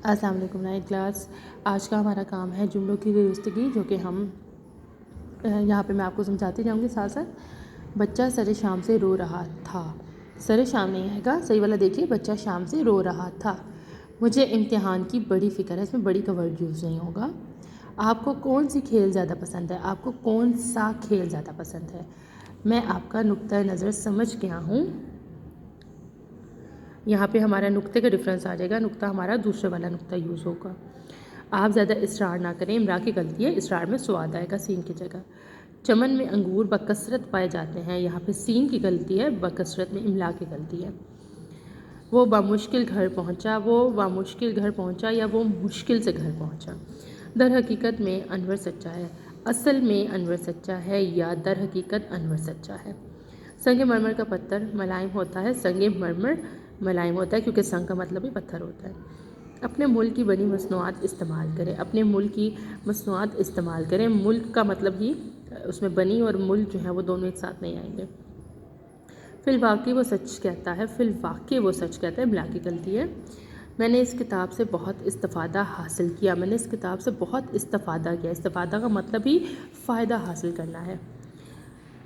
السلام علیکم ninth class. آج کا ہمارا کام ہے جملوں کی درستگی، جو کہ ہم یہاں پہ میں آپ کو سمجھاتی جاؤں گی ساتھ ساتھ. بچہ سر شام سے رو رہا تھا. سر شام نہیں آئے گا، صحیح والا دیکھیے. بچہ شام سے رو رہا تھا. مجھے امتحان کی بڑی فکر ہے. اس میں بڑی کا ورڈ یوز نہیں ہوگا. آپ کو کون سی کھیل زیادہ پسند ہے؟ آپ کو کون سا کھیل زیادہ پسند ہے؟ میں آپ کا نقطۂ نظر سمجھ گیا ہوں. یہاں پہ ہمارا نقطے کا ڈفرینس آ جائے گا. نقطہ ہمارا دوسرے والا نقطہ یوز ہوگا. آپ زیادہ اسرار نہ کریں. امرا کی غلطی ہے، اسرار میں سواد آئے گا سین کی جگہ. چمن میں انگور بکثرت پائے جاتے ہیں. یہاں پہ سین کی غلطی ہے، بکثرت میں املا کی غلطی ہے. وہ بامشکل گھر پہنچا. وہ بامشکل گھر پہنچا یا وہ مشکل سے گھر پہنچا. در حقیقت میں انور سچا ہے. اصل میں انور سچا ہے یا در حقیقت انور سچا ہے. سنگ مرمر کا پتھر ملائم ہوتا ہے. سنگ مرمر ملائم ہوتا ہے کیونکہ سنگ کا مطلب ہی پتھر ہوتا ہے. اپنے ملک کی بنی مصنوعات استعمال کریں. اپنے ملک کی مصنوعات استعمال کریں. ملک کا مطلب ہی اس میں بنی اور ملک جو ہے وہ دونوں ایک ساتھ نہیں آئیں گے. فی الواقع وہ سچ کہتا ہے. فی الواقع وہ سچ کہتا ہے، املا کی غلطی ہے. میں نے اس کتاب سے بہت استفادہ حاصل کیا. میں نے اس کتاب سے بہت استفادہ کیا. استفادہ کا مطلب ہی فائدہ حاصل کرنا ہے.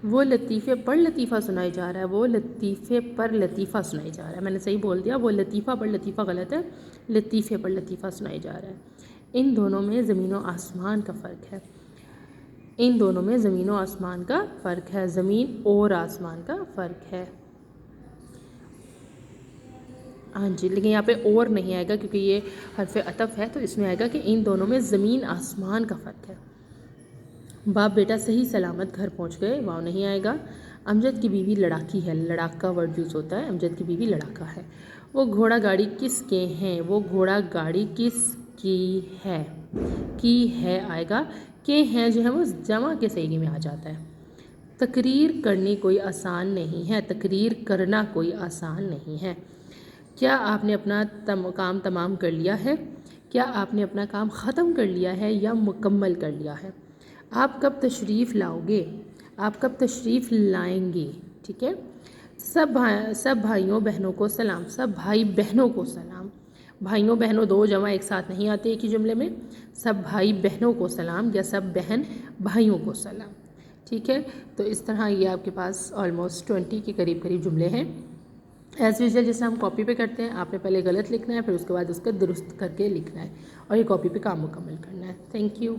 وہ لطیفے پر لطیفہ سنائی جا رہا ہے. وہ لطیفے پر لطیفہ سنائی جا رہا ہے. میں نے صحیح بول دیا. وہ لطیفہ پر لطیفہ غلط ہے. لطیفے پر لطیفہ سنائی جا رہا ہے. ان دونوں میں زمین و آسمان کا فرق ہے. ان دونوں میں زمین و آسمان کا فرق ہے. زمین اور آسمان کا فرق ہے. ہاں جی، لیکن یہاں پہ اور نہیں آئے گا کیونکہ یہ حرف عطف ہے، تو اس میں آئے گا کہ ان دونوں میں زمین آسمان کا فرق ہے. باپ بیٹا صحیح سلامت گھر پہنچ گئے. واو نہیں آئے گا. امجد کی بیوی لڑاکی ہے. لڑاکا ورڈ یوز ہوتا ہے. امجد کی بیوی لڑاکا ہے. وہ گھوڑا گاڑی کس کے ہیں؟ وہ گھوڑا گاڑی کس کی ہے؟ کی ہے آئے گا. کے ہیں جو ہے وہ جمع کے صیغے میں آ جاتا ہے. تقریر کرنی کوئی آسان نہیں ہے. تقریر کرنا کوئی آسان نہیں ہے. کیا آپ نے اپنا کام تمام کر لیا ہے؟ کیا آپ نے اپنا کام ختم کر لیا ہے یا مکمل کر لیا ہے؟ آپ کب تشریف لاؤ گے؟ آپ کب تشریف لائیں گے؟ ٹھیک ہے. سب بھائیوں بہنوں کو سلام. سب بھائی بہنوں کو سلام. بھائیوں بہنوں دو جمع ایک ساتھ نہیں آتے ایک ہی جملے میں. سب بھائی بہنوں کو سلام یا سب بہن بھائیوں کو سلام. ٹھیک ہے. تو اس طرح یہ آپ کے پاس آلموسٹ 20 کے قریب جملے ہیں. ایز یوزول جیسے ہم کاپی پہ کرتے ہیں، آپ نے پہلے غلط لکھنا ہے، پھر اس کے بعد اس کا درست کر کے لکھنا ہے، اور یہ کاپی پہ کام مکمل کرنا ہے. Thank you.